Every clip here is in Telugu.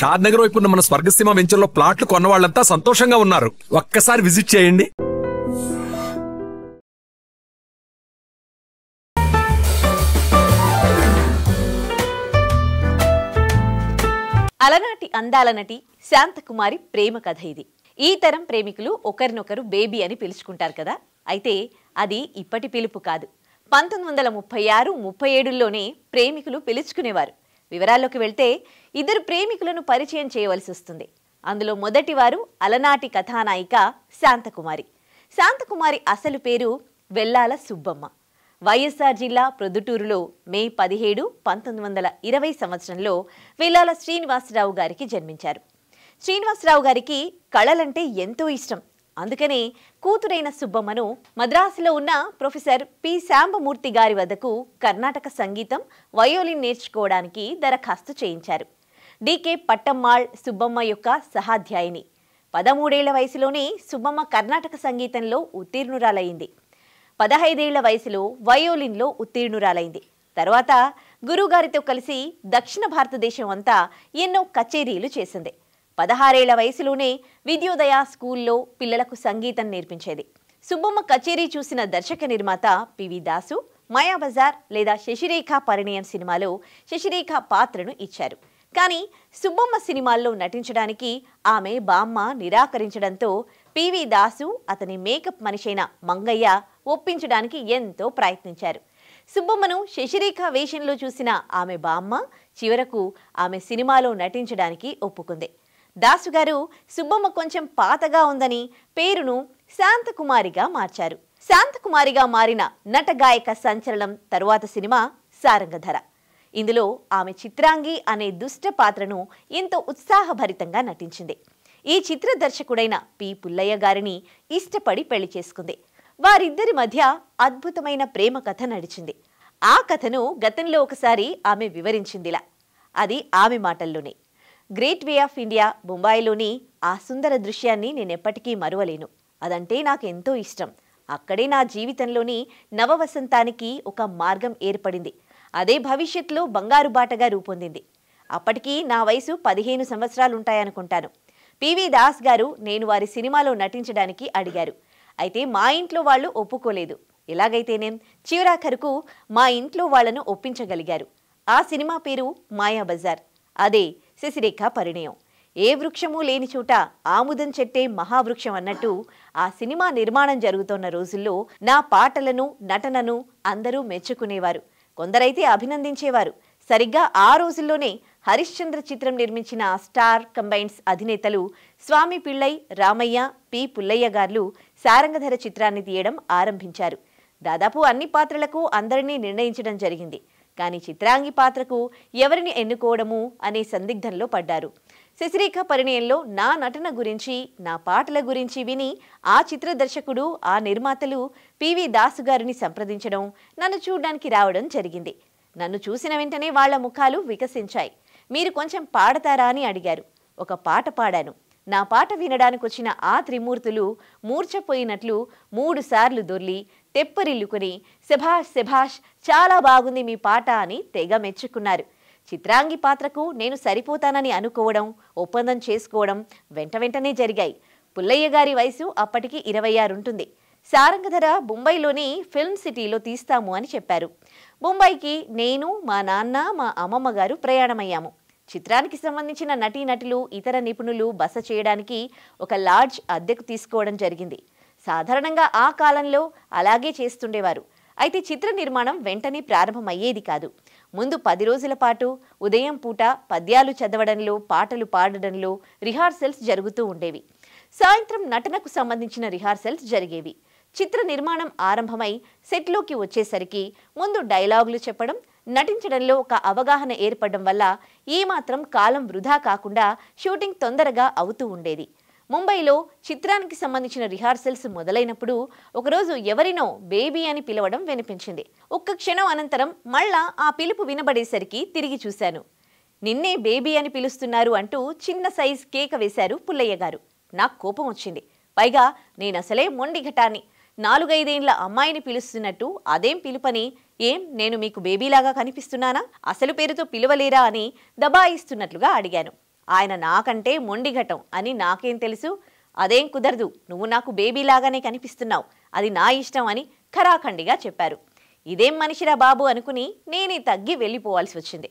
షాద్ నగర్ వైపు ఉన్న మన స్వర్గసీమ వెంచర్లో ప్లాట్లు కొన్న వాళ్ళంతా సంతోషంగా ఉన్నారు. ఒక్కసారి విజిట్ చేయండి. అలనాటి అందాల నటి శాంతకుమారి ప్రేమ కథ ఇది. ఈ తరం ప్రేమికులు ఒకరినొకరు బేబీ అని పిలుచుకుంటారు కదా. అయితే అది ఇప్పటి పిలుపు కాదు. 1936-37లోనే ప్రేమికులు పిలుచుకునేవారు. వివరాల్లోకి వెళ్తే ఇద్దరు ప్రేమికులను పరిచయం చేయవలసి వస్తుంది. అందులో మొదటి వారు అలనాటి కథానాయిక శాంతకుమారి. శాంతకుమారి అసలు పేరు వెల్లాల సుబ్బమ్మ. వైఎస్ఆర్ జిల్లా ప్రొద్దుటూరులో మే 17, 1920 సంవత్సరంలో వెల్లాల శ్రీనివాసరావు గారికి జన్మించారు. శ్రీనివాసరావు గారికి కళలంటే ఎంతో ఇష్టం. అందుకనే కూతురైన సుబ్బమ్మను మద్రాసులో ఉన్న ప్రొఫెసర్ పి శాంబమూర్తి గారి వద్దకు కర్ణాటక సంగీతం, వయోలిన్ నేర్చుకోవడానికి దరఖాస్తు చేయించారు. డికే పట్టమ్మాళ్ సుబ్బమ్మ యొక్క సహాధ్యాయిని. 13 ఏళ్ల వయసులోనే సుబ్బమ్మ కర్ణాటక సంగీతంలో ఉత్తీర్ణురాలైంది. 15 ఏళ్ల వయసులో వయోలిన్లో ఉత్తీర్ణురాలైంది. తర్వాత గురుగారితో కలిసి దక్షిణ భారతదేశం అంతా ఎన్నో కచేరీలు చేసింది. 16 ఏళ్ల వయసులోనే విద్యోదయ స్కూల్లో పిల్లలకు సంగీతం నేర్పించేది. సుబ్బమ్మ కచేరీ చూసిన దర్శక నిర్మాత పివి దాసు మాయాబజార్ లేదా శశిరేఖ పరిణయం సినిమాలో శశిరేఖ పాత్రను ఇచ్చారు. కానీ సుబ్బమ్మ సినిమాల్లో నటించడానికి ఆమె బామ్మ నిరాకరించడంతో పివి దాసు అతని మేకప్ మనిషైన మంగయ్య ఒప్పించడానికి ఎంతో ప్రయత్నించారు. సుబ్బమ్మను శశిరేఖ వేషంలో చూసిన ఆమె బామ్మ చివరకు ఆమె సినిమాలో నటించడానికి ఒప్పుకుంది. దాసుగారు సుబ్బమ్మ కొంచెం పాతగా ఉందని పేరును శాంతకుమారిగా మార్చారు. శాంతకుమారిగా మారిన నటగాయక సంచలనం తరువాత సినిమా సారంగధర. ఇందులో ఆమె చిత్రాంగి అనే దుష్ట పాత్రను ఎంతో ఉత్సాహభరితంగా నటించింది. ఈ చిత్ర దర్శకుడైన పి పుల్లయ్య గారిని ఇష్టపడి పెళ్లి చేసుకుంది. వారిద్దరి మధ్య అద్భుతమైన ప్రేమ కథ నడిచింది. ఆ కథను గతంలో ఒకసారి ఆమె వివరించిందిలా. అది ఆమె మాటల్లోనే. గ్రేట్ వే ఆఫ్ ఇండియా బొంబాయిలోని ఆ సుందర దృశ్యాన్ని నేనెప్పటికీ మరువలేను. అదంటే నాకు ఎంతో ఇష్టం. అక్కడే నా జీవితంలోని నవవసంతానికి ఒక మార్గం ఏర్పడింది. అదే భవిష్యత్తులో బంగారు బాటగా రూపొందింది. అప్పటికి నా వయసు 15 సంవత్సరాలుంటాయనుకుంటాను. పివి దాస్ గారు నేను వారి సినిమాలో నటించడానికి అడిగారు. అయితే మా ఇంట్లో వాళ్ళు ఒప్పుకోలేదు. ఎలాగైతేనేం చివరాఖరుకు మా ఇంట్లో వాళ్లను ఒప్పించగలిగారు. ఆ సినిమా పేరు మాయాబజార్. అదే శశిరేఖ పరిణయం. ఏ వృక్షము లేని చోట ఆముదం చెట్టే మహావృక్షం అన్నట్టు ఆ సినిమా నిర్మాణం జరుగుతున్న రోజుల్లో నా పాటలను, నటనను అందరూ మెచ్చుకునేవారు. కొందరైతే అభినందించేవారు. సరిగ్గా ఆ రోజుల్లోనే హరిశ్చంద్ర చిత్రం నిర్మించిన స్టార్ కంబైన్స్ అధినేతలు స్వామి పిళ్ళై, రామయ్య, పి పుల్లయ్య గారు సారంగధర చిత్రాన్ని తీయడం ఆరంభించారు. దాదాపు అన్ని పాత్రలకు అందరినీ నిర్ణయించడం జరిగింది. కానీ చిత్రాంగి పాత్రకు ఎవరిని ఎన్నుకోవడము అనే సందిగ్ధంలో పడ్డారు. శశిరేఖ పరిణయంలో నా నటన గురించి, నా పాటల గురించి విని ఆ చిత్ర దర్శకుడు, ఆ నిర్మాతలు పివి దాసు గారిని సంప్రదించడం, నన్ను చూడడానికి రావడం జరిగింది. నన్ను చూసిన వెంటనే వాళ్ల ముఖాలు వికసించాయి. మీరు కొంచెం పాడతారా అని అడిగారు. ఒక పాట పాడాను. నా పాట వినడానికి వచ్చిన ఆ త్రిమూర్తులు మూర్ఛపోయినట్లు 3 సార్లు దొర్లి తెప్పరిల్లుకుని శభాష్ శభాష్ చాలా బాగుంది మీ పాట అని తెగ మెచ్చుకున్నారు. చిత్రాంగి పాత్రకు నేను సరిపోతానని అనుకోవడం, ఒప్పందం చేసుకోవడం వెంటనే జరిగాయి. పుల్లయ్య గారి వయసు అప్పటికి 26 ఉంటుంది. సారంగధర బొంబాయిలోని ఫిల్మ్ సిటీలో తీస్తాము అని చెప్పారు. బొంబాయికి నేను, మా నాన్న, మా అమ్మమ్మ గారు ప్రయాణమయ్యాము. చిత్రానికి సంబంధించిన నటీనటులు, ఇతర నిపుణులు బస చేయడానికి ఒక లాడ్జ్ అద్దెకు తీసుకోవడం జరిగింది. సాధారణంగా ఆ కాలంలో అలాగే చేస్తుండేవారు. అయితే చిత్ర నిర్మాణం వెంటనే ప్రారంభమయ్యేది కాదు. ముందు 10 రోజుల పాటు ఉదయం పూట పద్యాలు చదవడంలో, పాటలు పాడడంలో రిహార్సల్స్ జరుగుతూ ఉండేవి. సాయంత్రం నటనకు సంబంధించిన రిహార్సల్స్ జరిగేవి. చిత్ర నిర్మాణం ఆరంభమై సెట్లోకి వచ్చేసరికి ముందు డైలాగులు చెప్పడం, నటించడంలో ఒక అవగాహన ఏర్పడడం వల్ల ఏమాత్రం కాలం వృధా కాకుండా షూటింగ్ తొందరగా అవుతూ ఉండేది. ముంబైలో చిత్రానికి సంబంధించిన రిహార్సల్స్ మొదలైనప్పుడు ఒకరోజు ఎవరినో బేబీ అని పిలవడం వినిపించింది. ఒక్క క్షణం అనంతరం మళ్ళా ఆ పిలుపు వినబడేసరికి తిరిగి చూశాను. నిన్నే బేబీ అని పిలుస్తున్నారు అంటూ చిన్న సైజ్ కేక వేశారు పుల్లయ్య గారు. నాకు కోపం వచ్చింది. పైగా నేనసలే మొండి ఘటాన్ని. 4-5 ఏళ్ల అమ్మాయిని పిలుస్తున్నట్టు అదేం పిలుపని, ఏం నేను మీకు బేబీలాగా కనిపిస్తున్నానా, అసలు పేరుతో పిలవలేరా అని దబాయిస్తున్నట్లుగా అడిగాను. ఆయన నాకంటే మొండిఘటం అని నాకేం తెలుసు, అదేం కుదరదు, నువ్వు నాకు బేబీలాగానే కనిపిస్తున్నావు, అది నా ఇష్టం అని ఖరాఖండిగా చెప్పారు. ఇదేం మనిషిరా బాబు అనుకుని నేనే తగ్గి వెళ్ళిపోవాల్సి వచ్చింది.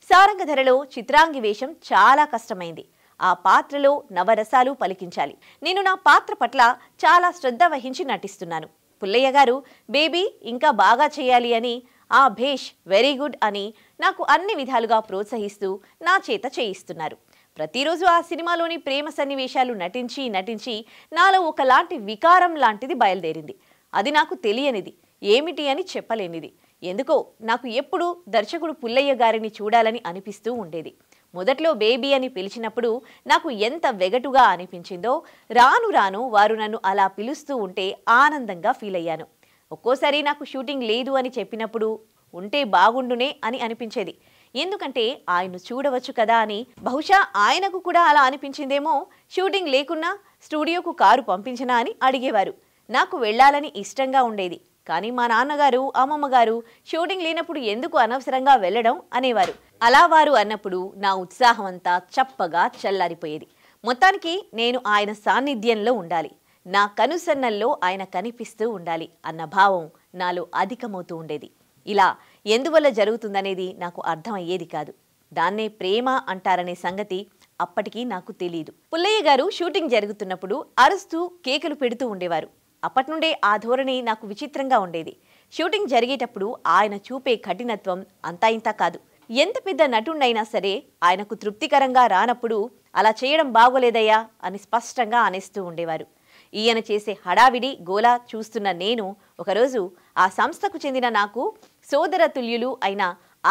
సారంగధరలో చిత్రాంగి వేషం చాలా కష్టమైంది. ఆ పాత్రలో నవరసాలు పలికించాలి. నేను నా పాత్ర పట్ల చాలా శ్రద్ధ వహించి నటిస్తున్నాను. పుల్లయ్య గారు బేబీ ఇంకా బాగా చేయాలి అని, ఆ భేష్, వెరీ గుడ్ అని నాకు అన్ని విధాలుగా ప్రోత్సహిస్తూ నా చేత చేయిస్తున్నారు. ప్రతిరోజు ఆ సినిమాలోని ప్రేమ సన్నివేశాలు నటించి నటించి నాలో ఒకలాంటి వికారం లాంటిది బయలుదేరింది. అది నాకు తెలియనిది, ఏమిటి అని చెప్పలేనిది. ఎందుకో నాకు ఎప్పుడూ దర్శకుడు పుల్లయ్య గారిని చూడాలని అనిపిస్తూ ఉండేది. మొదట్లో బేబీ అని పిలిచినప్పుడు నాకు ఎంత వెగటుగా అనిపించిందో, రాను రాను వారు నన్ను అలా పిలుస్తూ ఉంటే ఆనందంగా ఫీల్ అయ్యాను. ఒక్కోసారి నాకు షూటింగ్ లేదు అని చెప్పినప్పుడు ఉంటే బాగుండునే అని అనిపించేది. ఎందుకంటే ఆయన్ను చూడవచ్చు కదా అని. బహుశా ఆయనకు కూడా అలా అనిపించిందేమో. షూటింగ్ లేకున్నా స్టూడియోకు కారు పంపించనా అని అడిగేవారు. నాకు వెళ్ళాలని ఇష్టంగా ఉండేది. కానీ మా నాన్నగారు, అమ్మమ్మగారు షూటింగ్ లేనప్పుడు ఎందుకు అనవసరంగా వెళ్ళడం అనేవారు. అలా వారు అన్నప్పుడు నా ఉత్సాహం అంతా చప్పగా చల్లారిపోయేది. మొత్తానికి నేను ఆయన సాన్నిధ్యంలో ఉండాలి, నా కనుసన్నల్లో ఆయన కనిపిస్తూ ఉండాలి అన్న భావం నాలో అధికమవుతూ ఉండేది. ఇలా ఎందువల్ల జరుగుతుందనేది నాకు అర్థమయ్యేది కాదు. దాన్నే ప్రేమ అంటారనే సంగతి అప్పటికీ నాకు తెలియదు. పుల్లయ్య గారు షూటింగ్ జరుగుతున్నప్పుడు అరుస్తూ కేకలు పెడుతూ ఉండేవారు. అప్పటినుండే ఆ ధోరణి నాకు విచిత్రంగా ఉండేది. షూటింగ్ జరిగేటప్పుడు ఆయన చూపే కఠినత్వం అంతా ఇంతా కాదు. ఎంత పెద్ద నటుడైనా సరే ఆయనకు తృప్తికరంగా రానప్పుడు అలా చేయడం బాగోలేదయ్యా అని స్పష్టంగా అనేస్తూ ఉండేవారు. ఈయన చేసే హడావిడి గోలా చూస్తున్న నేను ఒకరోజు ఆ సంస్థకు చెందిన నాకు సోదరతుల్యులు అయిన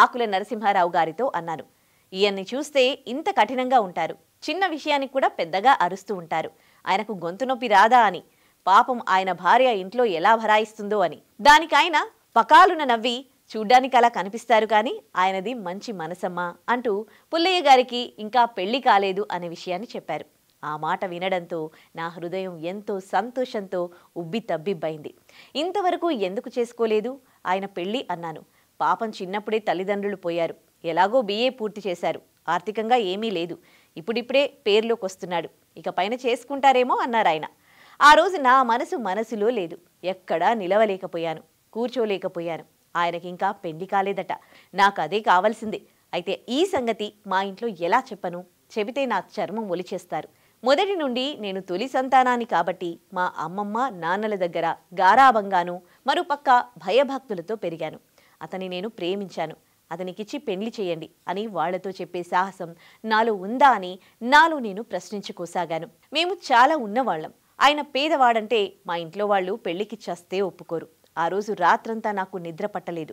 ఆకుల నరసింహారావు గారితో అన్నాను, ఈయన్ని చూస్తే ఇంత కఠినంగా ఉంటారు, చిన్న విషయానికి కూడా పెద్దగా అరుస్తూ ఉంటారు, ఆయనకు గొంతు నొప్పి రాదా అని, పాపం ఆయన భార్య ఇంట్లో ఎలా భరాయిస్తుందో అని. దానికి ఆయన పకాలున నవ్వి, చూడ్డానికి అలా కనిపిస్తారు కానీ ఆయనది మంచి మనసమ్మా అంటూ పుల్లయ్య గారికి ఇంకా పెళ్లి కాలేదు అనే విషయాన్ని చెప్పారు. ఆ మాట వినడంతో నా హృదయం ఎంతో సంతోషంతో ఉబ్బి తబ్బిబ్బైంది. ఇంతవరకు ఎందుకు చేసుకోలేదు ఆయన పెళ్లి అన్నాను. పాపం చిన్నప్పుడే తల్లిదండ్రులు పోయారు. ఎలాగో BA పూర్తి చేశారు. ఆర్థికంగా ఏమీ లేదు. ఇప్పుడిప్పుడే పేర్లోకి వస్తున్నాడు. ఇక పైన చేసుకుంటారేమో అన్నారాయన. ఆ రోజు నా మనసులో లేదు. ఎక్కడా నిలవలేకపోయాను, కూర్చోలేకపోయాను. ఆయనకింకా పెళ్లి కాలేదట. నాకు అదే కావాల్సింది. అయితే ఈ సంగతి మా ఇంట్లో ఎలా చెప్పను? చెబితే నా చర్మం ఒలిచేస్తారు. మొదటి నుండి నేను తొలి సంతానాన్ని కాబట్టి మా అమ్మమ్మ నాన్నల దగ్గర గారాబంగాను, మరోపక్క భయభక్తులతో పెరిగాను. అతని నేను ప్రేమించాను. అతనికిచ్చి పెళ్లి చేయండి అని వాళ్లతో చెప్పే సాహసం నాలో ఉందా అని నాలో నేను ప్రశ్నించుకోసాగాను. మేము చాలా ఉన్నవాళ్లం. ఆయన పేదవాడంటే మా ఇంట్లో వాళ్ళు పెళ్లికి చస్తే ఒప్పుకోరు. ఆ రోజు రాత్రంతా నాకు నిద్ర పట్టలేదు.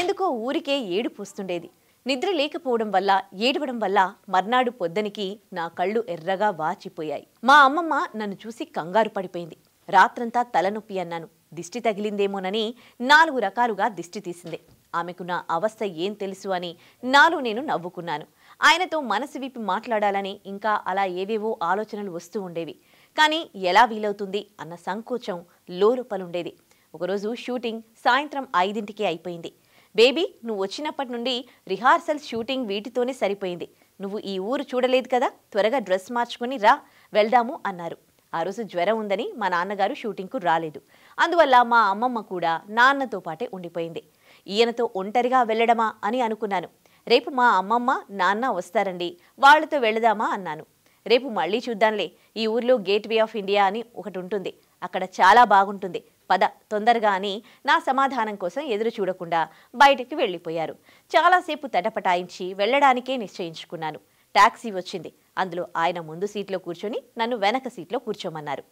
ఎందుకో ఊరికే ఏడుపు వస్తుండేది. నిద్ర లేకపోవడం వల్ల, ఏడవడం వల్ల మర్నాడు పొద్దనికి నా కళ్ళు ఎర్రగా వాచిపోయాయి. మా అమ్మమ్మ నన్ను చూసి కంగారు పడిపోయింది. రాత్రంతా తలనొప్పి అన్నాను. దిష్టి తగిలిందేమోనని 4 రకాలుగా దిష్టి తీసింది. ఆమెకు నా అవస్థ ఏం తెలుసు అని నాలో నేను నవ్వుకున్నాను. ఆయనతో మనసు విప్పి మాట్లాడాలని ఇంకా అలా ఏవేవో ఆలోచనలు వస్తూ ఉండేవి. కానీ ఎలా వీలవుతుంది అన్న సంకోచం లోపలుండేది. ఒకరోజు షూటింగ్ సాయంత్రం 5ంటికి అయిపోయింది. బేబీ, నువ్వు వచ్చినప్పటి నుండి రిహార్సల్, షూటింగ్ వీటితోనే సరిపోయింది. నువ్వు ఈ ఊరు చూడలేదు కదా, త్వరగా డ్రెస్ మార్చుకుని రా, వెళ్దాము అన్నారు. ఆ రోజు జ్వరం ఉందని మా నాన్నగారు షూటింగ్కు రాలేదు. అందువల్ల మా అమ్మమ్మ కూడా నాన్నతో పాటే ఉండిపోయింది. ఈయనతో ఒంటరిగా వెళ్ళడమా అని అనుకున్నాను. రేపు మా అమ్మమ్మ నాన్న వస్తారండి, వాళ్లతో వెళదామా అన్నాను. రేపు మళ్ళీ చూద్దాంలే, ఈ ఊర్లో గేట్వే ఆఫ్ ఇండియా అని ఒకటి ఉంటుంది, అక్కడ చాలా బాగుంటుంది, పద తొందరగా అని నా సమాధానం కోసం ఎదురు చూడకుండా బయటికి వెళ్ళిపోయారు. చాలాసేపు తటపటాయించి వెళ్లడానికే నిశ్చయించుకున్నాను. టాక్సీ వచ్చింది. అందులో ఆయన ముందు సీట్లో కూర్చొని నన్ను వెనక సీట్లో కూర్చోమన్నారు.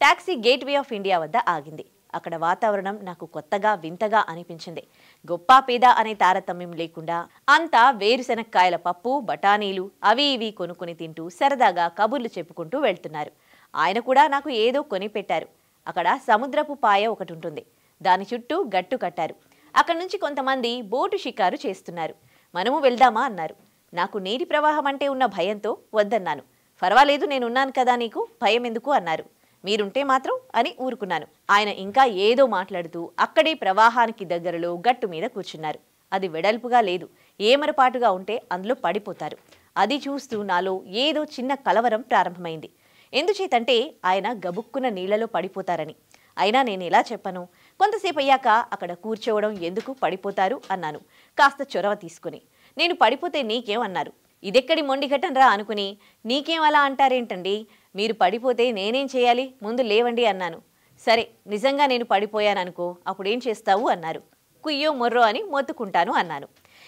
టాక్సీ గేట్వే ఆఫ్ ఇండియా వద్ద ఆగింది. అక్కడ వాతావరణం నాకు కొత్తగా వింతగా అనిపించింది. గొప్ప పేద అనే తారతమ్యం లేకుండా అంతా వేరుశెనక్కాయల పప్పు, బఠానీలు అవి ఇవి కొనుక్కుని తింటూ సరదాగా కబుర్లు చెప్పుకుంటూ వెళ్తున్నారు. ఆయన కూడా నాకు ఏదో కొనిపెట్టారు. అక్కడ సముద్రపు పాయ ఒకటి ఉంటుంది. దాని చుట్టూ గట్టు కట్టారు. అక్కడి నుంచి కొంతమంది బోటు షికారు చేస్తున్నారు. మనము వెళ్దామా అన్నారు. నాకు నీటి ప్రవాహం అంటే ఉన్న భయంతో వద్దన్నాను. పర్వాలేదు, నేనున్నాను కదా, నీకు భయం ఎందుకు అన్నారు. మీరుంటే మాత్రం అని ఊరుకున్నాను. ఆయన ఇంకా ఏదో మాట్లాడుతూ అక్కడే ప్రవాహానికి దగ్గరలో గట్టు మీద కూర్చున్నారు. అది వెడల్పుగా లేదు, ఏమరపాటుగా ఉంటే అందులో పడిపోతారు. అది చూస్తూ నాలో ఏదో చిన్న కలవరం ప్రారంభమైంది. ఎందుచేతంటే ఆయన గబుక్కున నీళ్లలో పడిపోతారని. అయినా నేను ఎలా చెప్పను? కొంతసేపు అయ్యాక అక్కడ కూర్చోవడం ఎందుకు, పడిపోతారు అన్నాను కాస్త చొరవ తీసుకుని. నేను పడిపోతే నీకేం అన్నారు. ఇదెక్కడి మొండిఘటనరా అనుకుని, నీకేం అలా అంటారేంటండి, మీరు పడిపోతే నేనేం చేయాలి, ముందు లేవండి అన్నాను. సరే నిజంగా నేను పడిపోయాననుకో, అప్పుడేం చేస్తావు అన్నారు. కుయ్యో మొర్రో అని మొత్తుకుంటాను అన్నాను.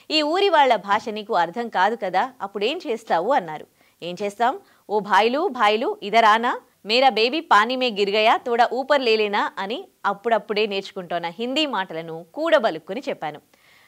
ఈ ఊరి వాళ్ల భాష నీకు అర్థం కాదు కదా, అప్పుడేం చేస్తావు అన్నారు. ఏం చేస్తాం, ఓ భాయిలు భాయిలు ఇదరానా, మేరా బేబీ పానీ మే గిర్ గయా తోడా ఊపర్ లేలేనా అని అప్పుడప్పుడే నేర్చుకుంటోన్న హిందీ మాటలను కూడబలుక్కుని చెప్పాను.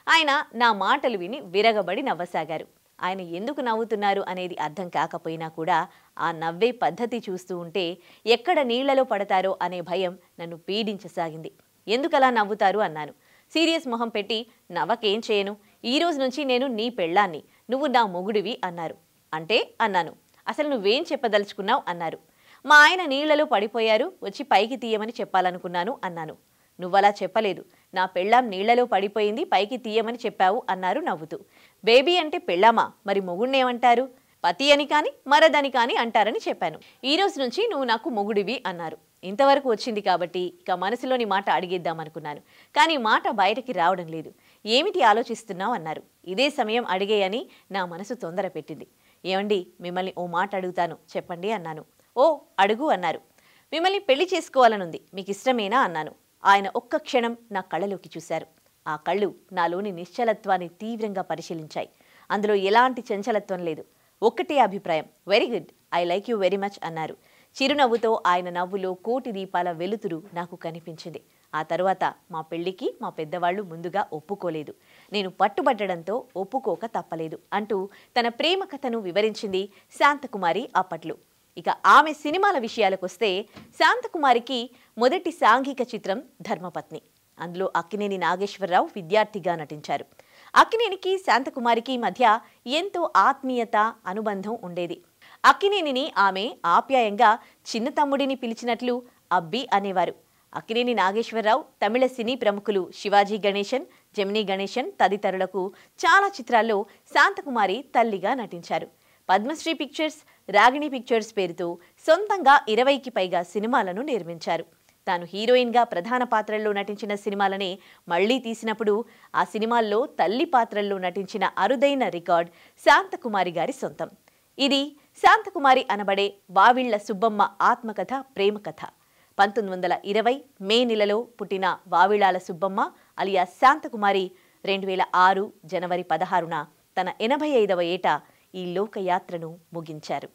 ఆయన నా మాటలు విని విరగబడి నవ్వసాగారు. ఆయన ఎందుకు నవ్వుతున్నారు అనేది అర్థం కాకపోయినా కూడా ఆ నవ్వే పద్ధతి చూస్తూ ఉంటే ఎక్కడ నీళ్లలో పడతారో అనే భయం నన్ను పీడించసాగింది. ఎందుకలా నవ్వుతారు అన్నాను. సీరియస్ మొహం పెట్టి, నవ్వకేం చేయను, ఈ రోజు నుంచి నేను నీ పెళ్ళాన్ని, నువ్వు నా మొగుడివి అన్నారు. అంటే అన్నాను. అసలు నువ్వేం చెప్పదలుచుకున్నావు అన్నారు. మా ఆయన నీళ్లలో పడిపోయారు, వచ్చి పైకి తీయమని చెప్పాలనుకున్నాను అన్నాను. నువ్వలా చెప్పలేదు, నా పెళ్ళాం నీళ్లలో పడిపోయింది, పైకి తీయమని చెప్పావు అన్నారు నవ్వుతూ. బేబీ అంటే పెళ్ళామా, మరి మొగుడినేమంటారు? పతి అని కాని మరదని కాని అంటారని చెప్పాను. ఈ రోజు నుంచి నువ్వు నాకు మొగుడివి అన్నారు. ఇంతవరకు వచ్చింది కాబట్టి ఇక మనసులోని మాట అడిగేద్దామనుకున్నాను. కానీ మాట బయటకి రావడం లేదు. ఏమిటి ఆలోచిస్తున్నావు అన్నారు. ఇదే సమయం అడిగేయని నా మనసు తొందర పెట్టింది. ఏమండి, మిమ్మల్ని ఓ మాట అడుగుతాను, చెప్పండి అన్నాను. ఓ అడుగు అన్నారు. మిమ్మల్ని పెళ్లి చేసుకోవాలనుంది, మీకు ఇష్టమేనా అన్నాను. ఆయన ఒక్క క్షణం నా కళ్ళలోకి చూశారు. ఆ కళ్ళు నాలోని నిశ్చలత్వాన్ని తీవ్రంగా పరిశీలించాయి. అందులో ఎలాంటి చంచలత్వం లేదు. ఒక్కటే అభిప్రాయం, very good, I like you very much అన్నారు. చిరునవ్వుతో ఆయన నవ్వులో కోటి దీపాల వెలుతురు నాకు కనిపించింది. ఆ తరువాత మా పెళ్లికి మా పెద్దవాళ్లు ముందుగా ఒప్పుకోలేదు. నేను పట్టుబట్టడంతో ఒప్పుకోక తప్పలేదు అంటూ తన ప్రేమ కథను వివరించింది శాంతకుమారి అప్పట్లో. ఇక ఆమె సినిమాల విషయాలకొస్తే, శాంతకుమారికి మొదటి సాంఘిక చిత్రం ధర్మపత్ని. అందులో అక్కినేని నాగేశ్వరరావు విద్యార్థిగా నటించారు. అక్కినేనికి శాంతకుమారికి మధ్య ఎంతో ఆత్మీయత, అనుబంధం ఉండేది. అక్కినేనిని ఆమె ఆప్యాయంగా చిన్న తమ్ముడిని పిలిచినట్లు అబ్బి అనేవారు. అక్కినేని నాగేశ్వరరావు తమిళ సినీ ప్రముఖులు శివాజీ గణేశన్, జెమినీ గణేశన్ తదితరులకు చాలా చిత్రాల్లో శాంతకుమారి తల్లిగా నటించారు. పద్మశ్రీ పిక్చర్స్, రాగిణి పిక్చర్స్ పేరుతో సొంతంగా 20కి పైగా సినిమాలను నిర్మించారు. తాను హీరోయిన్గా ప్రధాన పాత్రల్లో నటించిన సినిమాలనే మళ్లీ తీసినప్పుడు ఆ సినిమాల్లో తల్లి పాత్రల్లో నటించిన అరుదైన రికార్డ్ శాంతకుమారి గారి సొంతం. ఇది శాంతకుమారి అనబడే వావిళ్ల సుబ్బమ్మ ఆత్మకథ, ప్రేమ కథ. 1920 మే నెలలో పుట్టిన వావిళాల సుబ్బమ్మ అలియా శాంతకుమారి 2006 జనవరి 16న తన 85వ ఏట ఈ లోకయాత్రను ముగించారు.